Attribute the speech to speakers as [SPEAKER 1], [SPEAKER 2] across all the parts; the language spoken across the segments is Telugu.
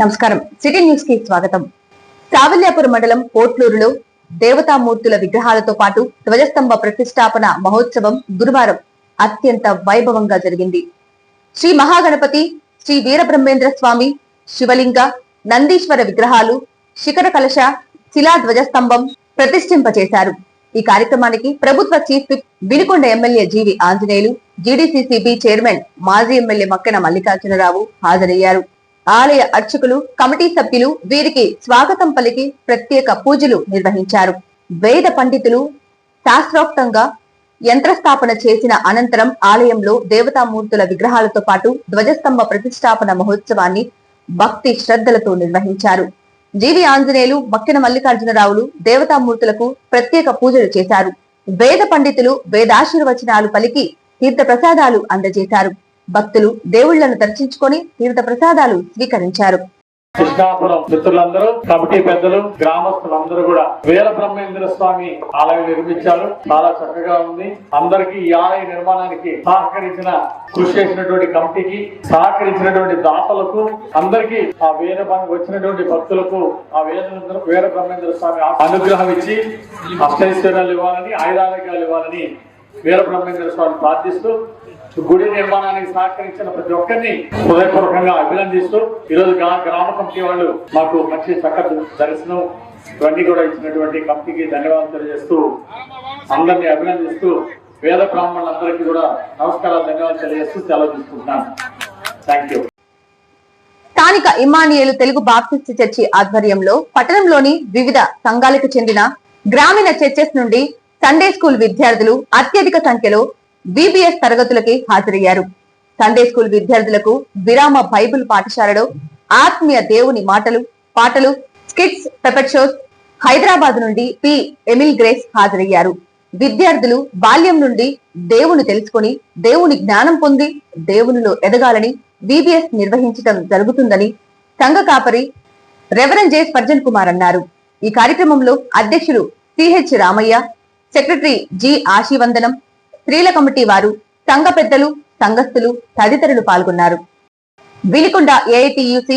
[SPEAKER 1] నమస్కారం. సిటీ న్యూస్ కి స్వాగతం. సావల్యాపురం మండలం పోట్లూరులో దేవతామూర్తుల విగ్రహాలతో పాటు ధ్వజస్తంభ ప్రతిష్టాపన మహోత్సవం గురువారం అత్యంత వైభవంగా జరిగింది. శ్రీ మహాగణపతి, శ్రీ వీరబ్రహ్మేంద్ర స్వామి, శివలింగ, నందీశ్వర విగ్రహాలు, శిఖర కలశ, శిలా ధ్వజస్తంభం ప్రతిష్ఠింపచేశారు. ఈ కార్యక్రమానికి ప్రభుత్వ చీఫ్ విప్ వినుకొండ ఎమ్మెల్యే జీవి ఆంజనేయులు, జీడీసీసీబీ చైర్మన్ మాజీ ఎమ్మెల్యే మక్కెన మల్లికార్జునరావు హాజరయ్యారు. ఆలయ అర్చకులు, కమిటీ సభ్యులు వీరికి స్వాగతం పలికి ప్రత్యేక పూజలు నిర్వహించారు. వేద పండితులు శాస్త్రోక్తంగా యంత్రస్థాపన చేసిన అనంతరం ఆలయంలో దేవతామూర్తుల విగ్రహాలతో పాటు ధ్వజస్తంభ ప్రతిష్టాపన మహోత్సవాన్ని భక్తి శ్రద్ధలతో నిర్వహించారు. జీవి ఆంజనేయులు, మక్కెన మల్లికార్జునరావులు దేవతామూర్తులకు ప్రత్యేక పూజలు చేశారు. వేద పండితులు వేదాశీర్వచనాలు పలికి తీర్థ ప్రసాదాలు అందజేశారు. భక్తులు దేవుళ్లను దర్శించుకొని తీర్థ ప్రసాదాలు స్వీకరించారు.
[SPEAKER 2] కృష్ణాపురం మిత్రులందరూ, కమిటీ పెద్దలు, గ్రామస్తులందరూ కూడా వీరబ్రహ్మేంద్ర స్వామి ఆలయం నిర్మించారు. చాలా చక్కగా ఉంది. అందరికీ ఈ ఆలయ నిర్మాణానికి సహకరించిన, కృషి చేసినటువంటి కమిటీకి, సహకరించినటువంటి దాతలకు అందరికీ, ఆ వచ్చినటువంటి భక్తులకు ఆ వీరబ్రహ్మేంద్ర స్వామి అనుగ్రహం ఇచ్చి అష్టైశ్వర్యాలు ఇవ్వాలని, ఆయురారోగ్యాలు ఇవ్వాలని వీరబ్రహ్మేంద్ర స్వామి ప్రార్థిస్తూ గుడి నిర్మాణానికి సహకరించిన ప్రతి ఒక్కరిని హృదయపూర్వకంగా అభినందిస్తూ ఈరోజు గ్రామ కమిటీ వాళ్ళు మాకు మంచి చక్కటి దర్శనం ఇవన్నీ కూడా ఇచ్చినటువంటి కమిటీకి ధన్యవాదాలు తెలియజేస్తూ అందరినీ అభినందిస్తూ వేద బ్రాహ్మణులందరికీ కూడా నమస్కారాలు, ధన్యవాదాలు తెలియజేస్తూ సెలవు తీసుకుంటున్నాను. Thank you.
[SPEAKER 1] స్థానిక ఇమ్మానియేలు తెలుగు బాప్టిస్ట్ చర్చి ఆధ్వర్యంలో పట్టణంలోని వివిధ సంఘాలకు చెందిన గ్రామీణ చర్చెస్ నుండి సండే స్కూల్ విద్యార్థులు అత్యధిక సంఖ్యలో బీబీఎస్ తరగతులకి హాజరయ్యారు. సండే స్కూల్ విద్యార్థులకు విరామ బైబిల్ పాఠశాలలో ఆత్మీయ దేవుని మాటలు, పాటలు, స్కిట్స్, పెపెట్ షోస్. హైదరాబాద్ నుండి పి ఎమిల్ గ్రేస్ హాజరయ్యారు. విద్యార్థులు బాల్యం నుండి దేవుని తెలుసుకుని, దేవుని జ్ఞానం పొంది దేవునిలో ఎదగాలని బీబీఎస్ నిర్వహించడం జరుగుతుందని సంఘ కాపరి రెవరెండ్ జె స్పర్జన్ కుమార్ అన్నారు. ఈ కార్యక్రమంలో అధ్యక్షులు సిహెచ్ రామయ్య, సెక్రటరీ జి ఆశీవందనం, స్త్రీల కమిటీ వారు, సంఘ పెద్దలు, సంఘస్థులు తదితరులు పాల్గొన్నారు. వినుకొండ ఏఐటియుసి,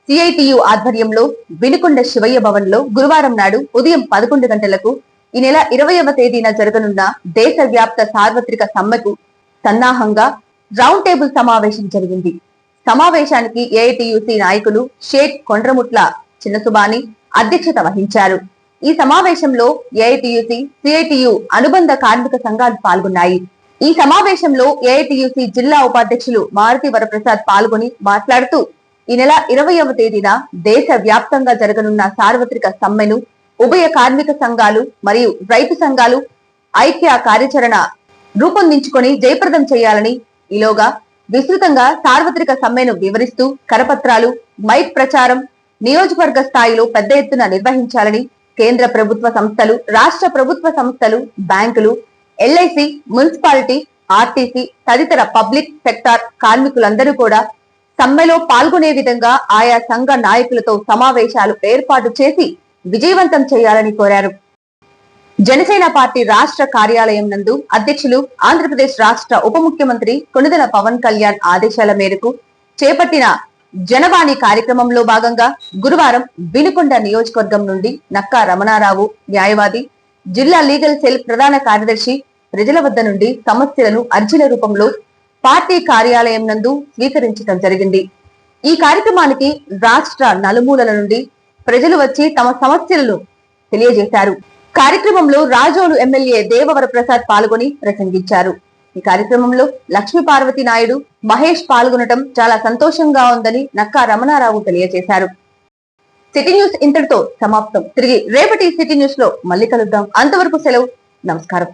[SPEAKER 1] సిఐటియు ఆధ్వర్యంలో వినుకొండ శివయ్య భవన్ లో గురువారం నాడు ఉదయం 11 గంటలకు ఈ నెల 20వ తేదీన జరగనున్న దేశ వ్యాప్త సార్వత్రిక సమ్మెకు సన్నాహంగా రౌండ్ టేబుల్ సమావేశం జరిగింది. సమావేశానికి ఏఐటియుసి నాయకులు షేక్ కొండ్రముట్ల చిన్నసుబాని అధ్యక్షత వహించారు. ఈ సమావేశంలో ఏఐటియుసి, సిఐటియు అనుబంధ కార్మిక సంఘాలు పాల్గొన్నాయి. ఈ సమావేశంలో ఏఐటియుసి జిల్లా ఉపాధ్యక్షులు మారుతి వరప్రసాద్ పాల్గొని మాట్లాడుతూ ఈ నెల 20వ తేదీన దేశ వ్యాప్తంగా జరగనున్న సార్వత్రిక సమ్మెను ఉభయ కార్మిక సంఘాలు మరియు రైతు సంఘాలు ఐక్య కార్యాచరణ రూపొందించుకొని జయప్రదం చేయాలని, ఈలోగా విస్తృతంగా సార్వత్రిక సమ్మెను వివరిస్తూ కరపత్రాలు, మైక్ ప్రచారం నియోజకవర్గ స్థాయిలో పెద్ద ఎత్తున నిర్వహించాలని కేంద్ర ప్రభుత్వ సంస్థలు, రాష్ట్ర ప్రభుత్వ సంస్థలు, బ్యాంకులు, ఎల్ఐసి, మున్సిపాలిటీ, ఆర్టీసీ తదితర పబ్లిక్ సెక్టార్ కార్మికులందరూ కూడా సమ్మెలో పాల్గొనే విధంగా ఆయా సంఘ నాయకులతో సమావేశాలు ఏర్పాటు చేసి విజయవంతం చేయాలని కోరారు. జనసేన పార్టీ రాష్ట్ర కార్యాలయం నందు అధ్యక్షులు ఆంధ్రప్రదేశ్ రాష్ట్ర ఉప ముఖ్యమంత్రి కొణిదెల పవన్ కళ్యాణ్ ఆదేశాల మేరకు చేపట్టిన జనవాణి కార్యక్రమంలో భాగంగా గురువారం వినుకొండ నియోజకవర్గం నుండి నక్కా రమణారావు, న్యాయవాది, జిల్లా లీగల్ సెల్ ప్రధాన కార్యదర్శి ప్రజల వద్ద నుండి సమస్యలను అర్జీల రూపంలో పార్టీ కార్యాలయం నందు స్వీకరించడం జరిగింది. ఈ కార్యక్రమానికి రాష్ట్ర నలుమూలల నుండి ప్రజలు వచ్చి తమ సమస్యలను తెలియజేశారు. కార్యక్రమంలో రాజోలు ఎమ్మెల్యే దేవవర ప్రసాద్ పాల్గొని ప్రసంగించారు. ఈ కార్యక్రమంలో లక్ష్మీ పార్వతి నాయుడు, మహేష్ పాల్గొనడం చాలా సంతోషంగా ఉందని నక్కా రమణారావు తెలియజేశారు. సిటీ న్యూస్ ఇంతటితో సమాప్తం. తిరిగి రేపటి సిటీ న్యూస్ లో మళ్ళీ కలుద్దాం. అంతవరకు సెలవు. నమస్కారం.